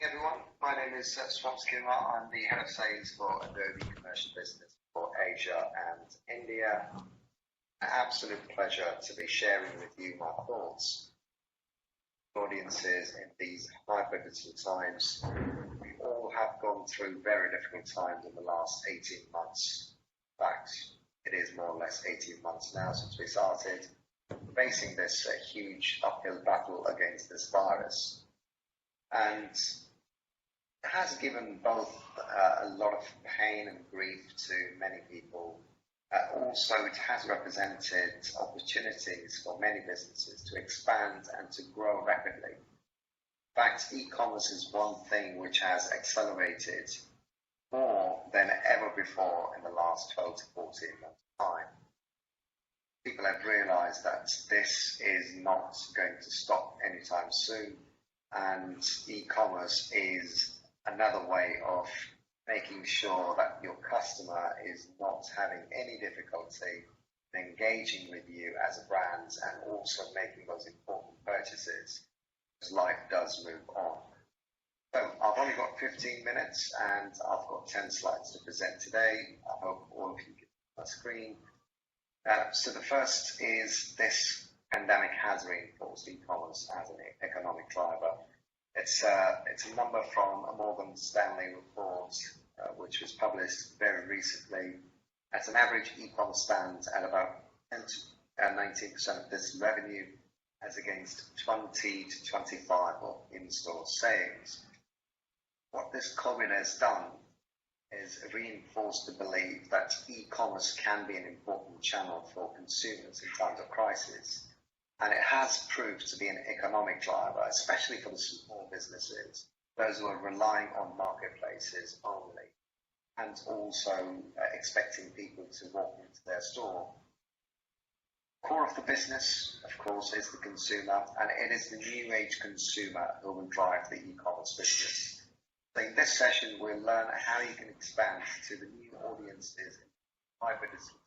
Hey everyone, my name is Swat Kumar. I'm the head of sales for Adobe commercial business for Asia and India. An absolute pleasure to be sharing with you my thoughts. Audiences in these hyper-digital times, we all have gone through very difficult times in the last 18 months. In fact, it is more or less 18 months now since we started facing this huge uphill battle against this virus. And it has given both a lot of pain and grief to many people. Also, it has represented opportunities for many businesses to expand and to grow rapidly. In fact, e-commerce is one thing which has accelerated more than ever before in the last 12 to 14 months' time. People have realized that this is not going to stop anytime soon, and e-commerce is another way of making sure that your customer is not having any difficulty in engaging with you as a brand and also making those important purchases as life does move on. So I've only got 15 minutes and I've got 10 slides to present today. I hope all of you can see my screen. So the first is this pandemic has reinforced e-commerce as an economic driver. It's a number from a Morgan Stanley report, which was published very recently. At an average, e-commerce stands at about 10 to 19% of this revenue, as against 20 to 25 of in-store sales. What this COVID has done is reinforced the belief that e-commerce can be an important channel for consumers in times of crisis. And it has proved to be an economic driver, especially for the small businesses, those who are relying on marketplaces only, and also expecting people to walk into their store. Core of the business, of course, is the consumer, and it is the new age consumer who will drive the e-commerce business. So in this session, we'll learn how you can expand to the new audiences in hyper-digital.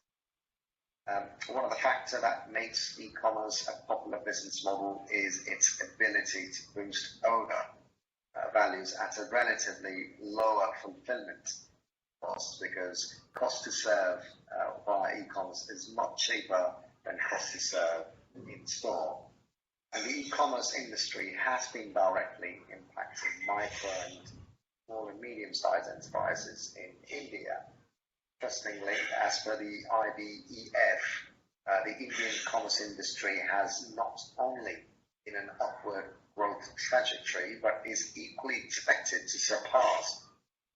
One of the factors that makes e-commerce a popular business model is its ability to boost order values at a relatively lower fulfillment cost, because cost to serve via e-commerce is much cheaper than cost to serve in store. And the e-commerce industry has been directly impacting micro and small and medium-sized enterprises in India. Interestingly, as per the IBEF, the Indian commerce industry has not only in an upward growth trajectory, but is equally expected to surpass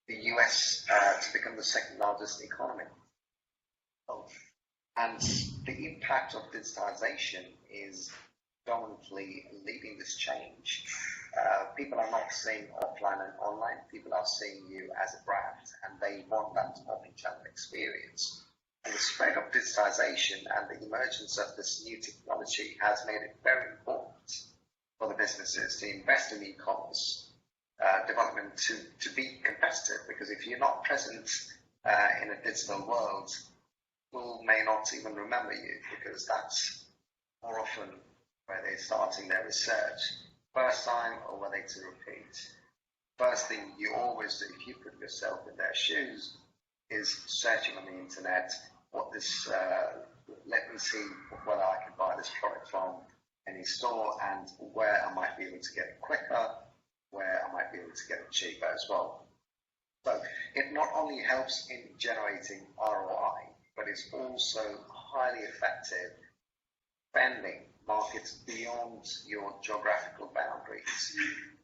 the US to become the second largest economy. And the impact of digitization is dominantly leading this change. People are not seeing offline and online. People are seeing you as a brand, and they want that omnichannel experience. And the spread of digitization and the emergence of this new technology has made it very important for the businesses to invest in e-commerce development to be competitive. Because if you're not present in a digital world, people may not even remember you, because that's more often where they're starting their research. First time, or were they to repeat? First thing you always do, if you put yourself in their shoes, is searching on the internet. What this, let me see whether I can buy this product from any store, and where I might be able to get it quicker, where I might be able to get it cheaper as well. So it not only helps in generating ROI, but it's also highly effective expanding markets beyond your geographical boundaries.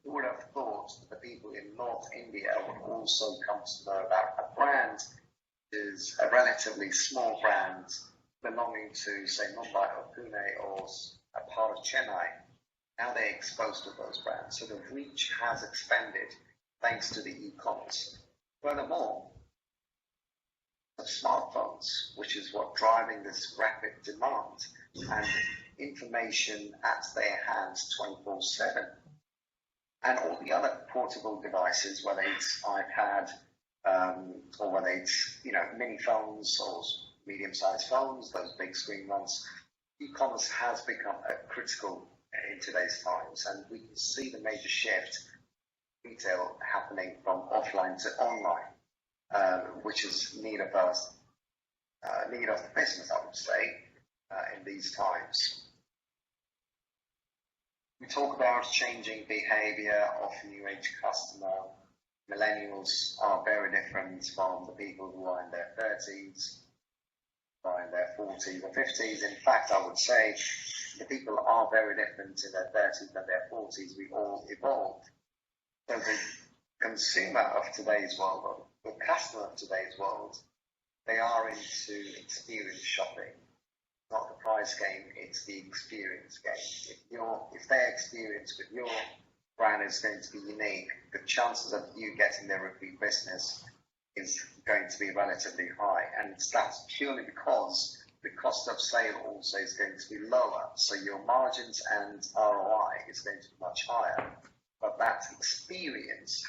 Who would have thought that the people in North India would also come to know about a brand that is a relatively small brand belonging to, say, Mumbai or Pune or a part of Chennai? Now they're exposed to those brands. So the reach has expanded thanks to the e-commerce. Furthermore, the smartphones, which is what driving this rapid demand, and information at their hands 24/7, and all the other portable devices, whether it's iPad or whether it's mini phones or medium-sized phones, those big screen ones. E-commerce has become critical in today's times, and we can see the major shift retail happening from offline to online, which is need of the business, I would say, in these times. We talk about changing behavior of new age customer. Millennials are very different from the people who are in their 30s, or in their 40s or 50s. In fact, I would say the people are very different in their 30s than their 40s. We all evolved. So the consumer of today's world, or the customer of today's world, they are into experience shopping. Not the price game, it's the experience game. If their experience with your brand is going to be unique, the chances of you getting their repeat business is going to be relatively high. And that's purely because the cost of sale also is going to be lower. So your margins and ROI is going to be much higher. But that experience is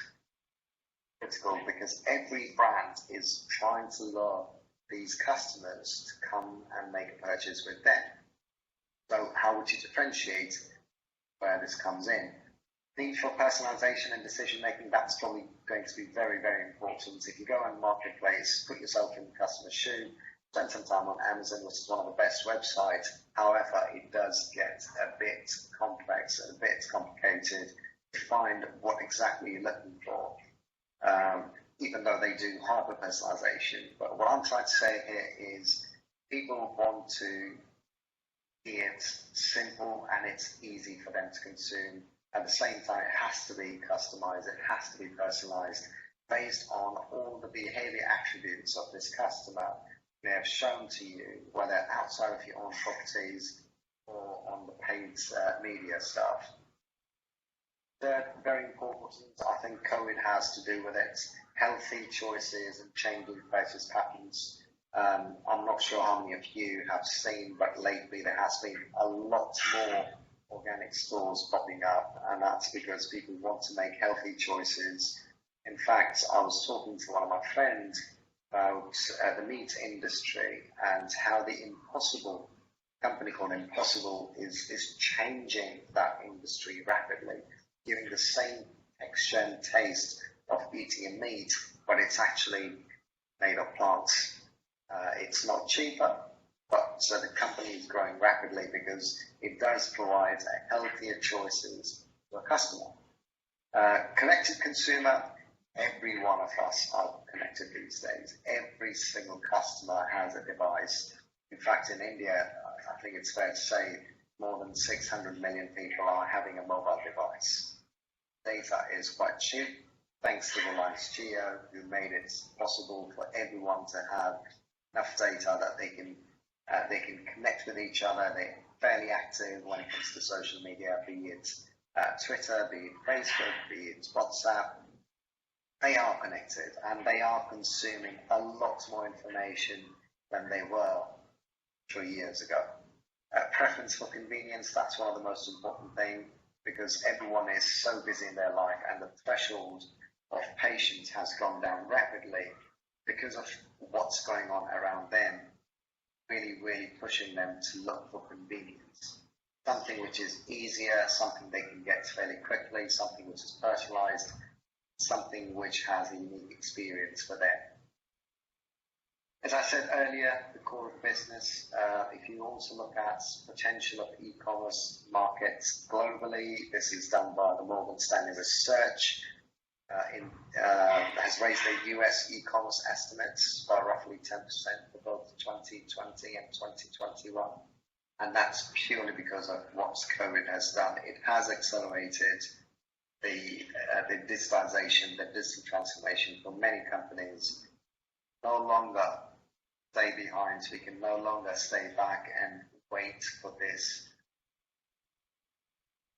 critical, because every brand is trying to lure these customers to come and make a purchase with them. So how would you differentiate where this comes in? Need for personalization and decision making, that's probably going to be very, very important. If you go on marketplace, put yourself in the customer's shoe, spend some time on Amazon, which is one of the best websites. However, it does get a bit complex and a bit complicated to find what exactly you're looking for. Even though they do hyper personalization. But what I'm trying to say here is people want to see it simple and it's easy for them to consume. At the same time, it has to be customized, it has to be personalized based on all the behavior attributes of this customer they have shown to you, whether outside of your own properties or on the paid media stuff. Third, very important, I think COVID has to do with it, healthy choices and changing purchase patterns. I'm not sure how many of you have seen, but lately there has been a lot more organic stores popping up, and that's because people want to make healthy choices. In fact, I was talking to one of my friends about the meat industry and how the Impossible company called Impossible is changing that industry rapidly, giving the same texture and taste of eating a meat, but it's actually made of plants. It's not cheaper, but so the company is growing rapidly because it does provide healthier choices for a customer. Connected consumer, every one of us are connected these days. Every single customer has a device. In fact, in India, I think it's fair to say more than 600 million people are having a mobile device. Data is quite cheap, thanks to Reliance Jio, who made it possible for everyone to have enough data that they can connect with each other. They're fairly active when it comes to social media, be it Twitter, be it Facebook, be it WhatsApp. They are connected and they are consuming a lot more information than they were 3 years ago. Preference for convenience, that's one of the most important things, because everyone is so busy in their life and the threshold of patience has gone down rapidly because of what's going on around them, really pushing them to look for convenience. Something which is easier, something they can get fairly quickly, something which is personalized, something which has a unique experience for them. As I said earlier, the core of business, if you also look at potential of e-commerce markets globally, this is done by the Morgan Stanley Research, has raised their US e-commerce estimates by roughly 10% for both 2020 and 2021. And that's purely because of what COVID has done. It has accelerated the digitalization, the digital transformation for many companies. No longer stay behind. We can no longer stay back and wait for this,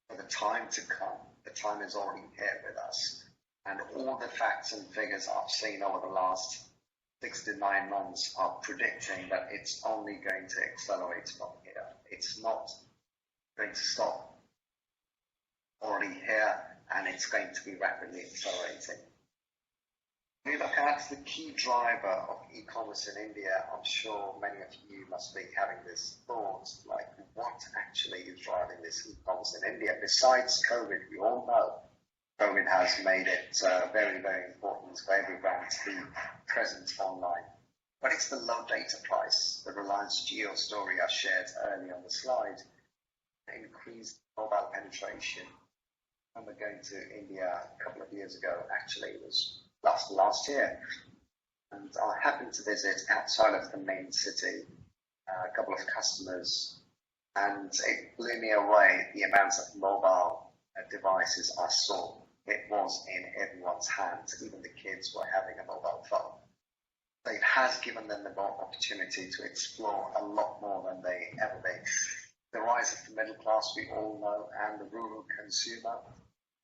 for the time to come. The time is already here with us. And all the facts and figures I've seen over the last 6 to 9 months are predicting that it's only going to accelerate from here. It's not going to stop. Already here, and it's going to be rapidly accelerating. When you look at the key driver of e-commerce in India, I'm sure many of you must be having this thought, like what actually is driving this e-commerce in India? Besides COVID, we all know COVID has made it very, very important for every brand to be present online. But it's the low data price, the Reliance Geo story I shared earlier on the slide, increased mobile penetration. I remember going to India a couple of years ago, actually it was last year, and I happened to visit outside of the main city, a couple of customers, and it blew me away the amount of mobile devices I saw. It was in everyone's hands, even the kids were having a mobile phone. So it has given them the opportunity to explore a lot more than they ever did. The rise of the middle class, we all know, and the rural consumer,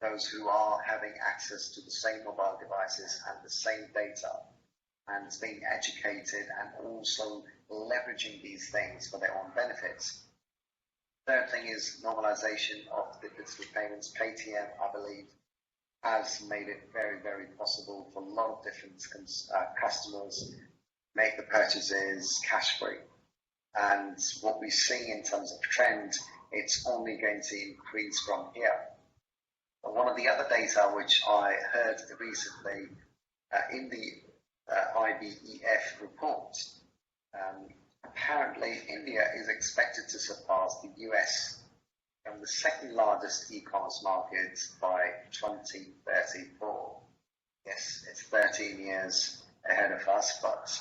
those who are having access to the same mobile devices and the same data, and being educated and also leveraging these things for their own benefits. Third thing is normalization of the digital payments. Paytm, I believe, has made it very, very possible for a lot of different customers make the purchases cash-free. And what we see in terms of trend, it's only going to increase from here. But one of the other data which I heard recently in the IBEF report, apparently India is expected to surpass the US and the second largest e-commerce market by 2034. Yes, it's 13 years ahead of us, but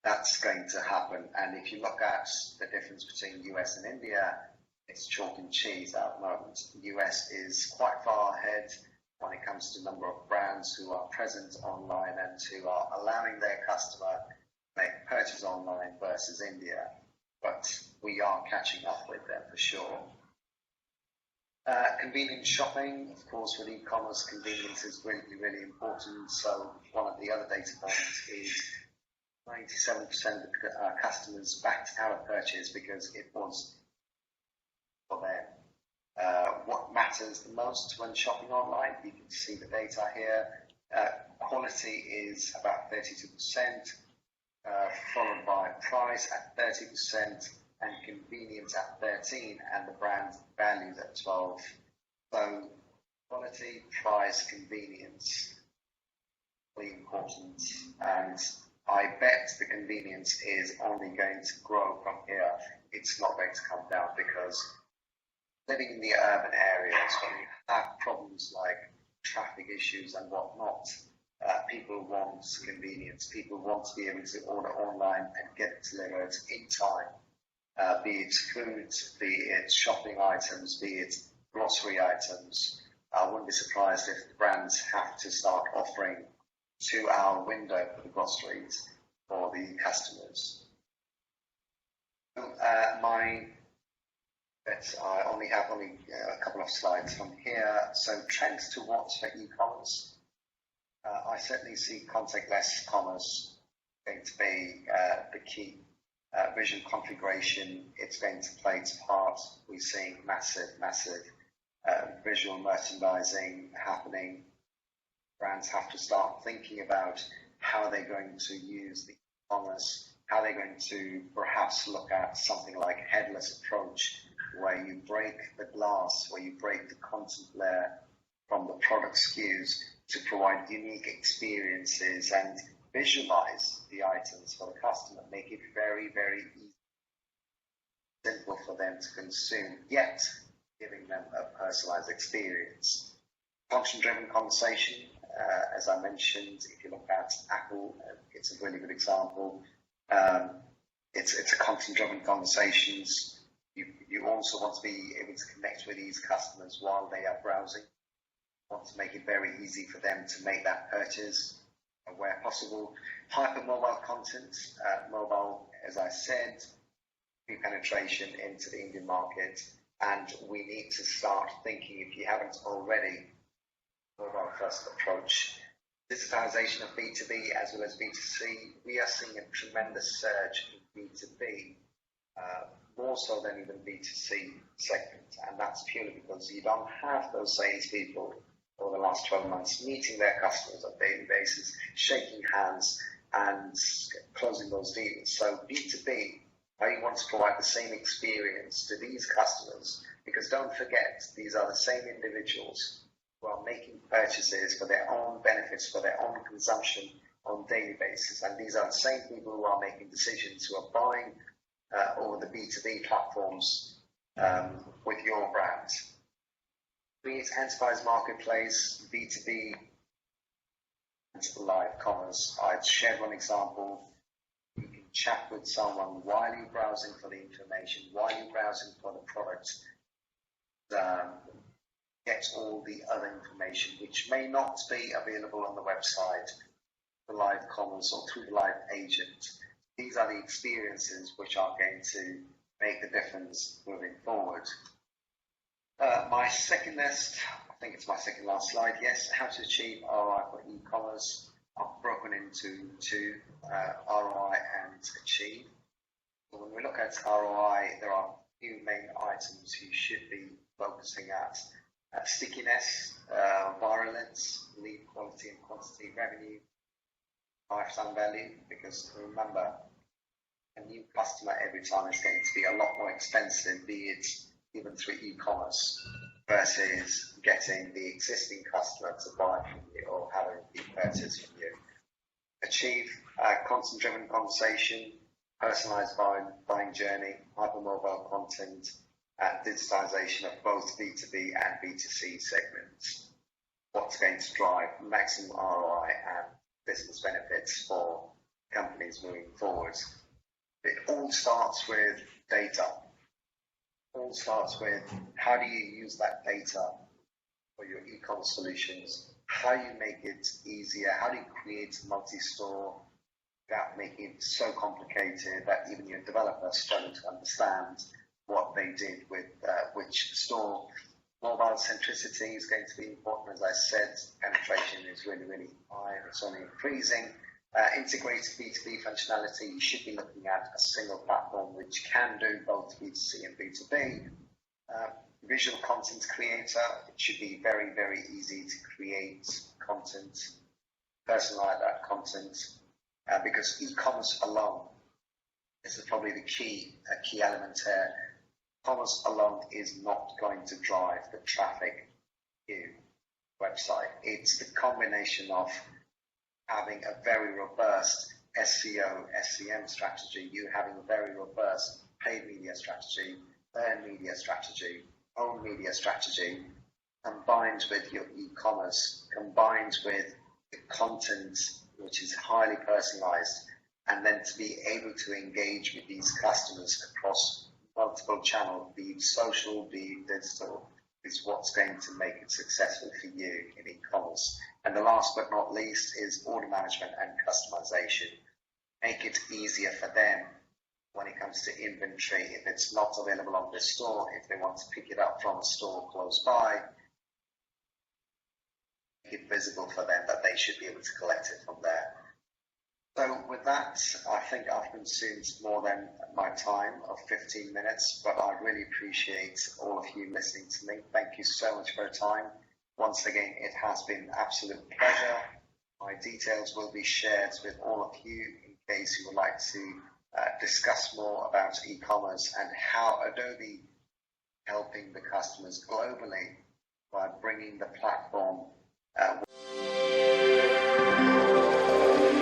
that's going to happen. And if you look at the difference between US and India, it's chalk and cheese at the moment. The US is quite far ahead when it comes to number of brands who are present online and who are allowing their customer to make purchase online versus India. But we are catching up with them for sure. Convenient shopping, of course, with e-commerce, convenience is really, really important. So one of the other data points is 97% of customers backed out of purchase because it was for them. What matters the most when shopping online? You can see the data here. Quality is about 32%, followed by price at 30%, and convenience at 13%, and the brand values at 12%. So quality, price, convenience, really important. And I bet the convenience is only going to grow from here. It's not going to come down because living in the urban areas, when you have problems like traffic issues and whatnot, people want convenience. People want to be able to order online and get it delivered in time. Be it food, be it shopping items, be it grocery items. I wouldn't be surprised if the brands have to start offering 2-hour window for the groceries for the customers. I only have a couple of slides from here. So trends to watch for e-commerce. I certainly see contactless commerce going to be the key. Visual configuration, it's going to play its part. We're seeing massive visual merchandising happening. Brands have to start thinking about how they're going to use the e-commerce, how they're going to perhaps look at something like headless approach, where you break the glass, where you break the content layer from the product SKUs to provide unique experiences and visualize the items for the customer, make it very, very easy, simple for them to consume, yet giving them a personalized experience. Function-driven conversation, as I mentioned, if you look at Apple, it's a really good example. It's a content-driven conversations. You also want to be able to connect with these customers while they are browsing. You want to make it very easy for them to make that purchase where possible. Hypermobile content, mobile, as I said, penetration into the Indian market, and we need to start thinking, if you haven't already, mobile first approach. Digitalization of B2B as well as B2C, we are seeing a tremendous surge in B2B, more so than even B2C segment, and that's purely because you don't have those salespeople over the last 12 months meeting their customers on a daily basis, shaking hands and closing those deals. So B2B, you want to provide the same experience to these customers, because don't forget, these are the same individuals who are making purchases for their own benefits, for their own consumption on a daily basis. And these are the same people who are making decisions, who are buying over the B2B platforms with your brand. Be it enterprise marketplace, B2B, and live commerce. I've shared one example. You can chat with someone while you're browsing for the information, while you're browsing for the product, get all the other information which may not be available on the website, the live commerce, or through the live agent. These are the experiences which are going to make the difference moving forward. My second list, I think it's my second last slide, yes, how to achieve ROI for e-commerce. I've broken into two, ROI and achieve. So when we look at ROI, there are a few main items you should be focusing at. Stickiness, virulence, lead quality and quantity, revenue, lifetime value, because remember, a new customer every time is going to be a lot more expensive, be it even through e-commerce, versus getting the existing customer to buy from you or having a purchase from you. Achieve content-driven conversation, personalized buying journey, hypermobile content, and digitization of both B2B and B2C segments. What's going to drive maximum ROI and business benefits for companies moving forward. It all starts with data. All starts with how do you use that data for your e-commerce solutions? How do you make it easier? How do you create multi-store without making it so complicated that even your developers struggle to understand what they did with which store? Mobile centricity is going to be important. As I said, penetration is really, really high and it's only increasing. Integrated B2B functionality, you should be looking at a single platform which can do both B2C and B2B. Visual content creator, it should be very, very easy to create content, personalize that content, because e-commerce alone, this is probably the key element here. Commerce alone is not going to drive the traffic to your website. It's the combination of having a very robust SEO, SEM strategy, you having a very robust paid media strategy, earned media strategy, own media strategy, combined with your e-commerce, combined with the content which is highly personalized, and then to be able to engage with these customers across multiple channels, be it social, be it digital, is what's going to make it successful for you in e-commerce. And the last but not least is order management and customization. Make it easier for them when it comes to inventory. If it's not available on the store, if they want to pick it up from a store close by, make it visible for them that they should be able to collect it from there. So with that, I think I've consumed more than my time of 15 minutes, but I really appreciate all of you listening to me. Thank you so much for your time. Once again, it has been an absolute pleasure. My details will be shared with all of you in case you would like to discuss more about e-commerce and how Adobe helping the customers globally by bringing the platform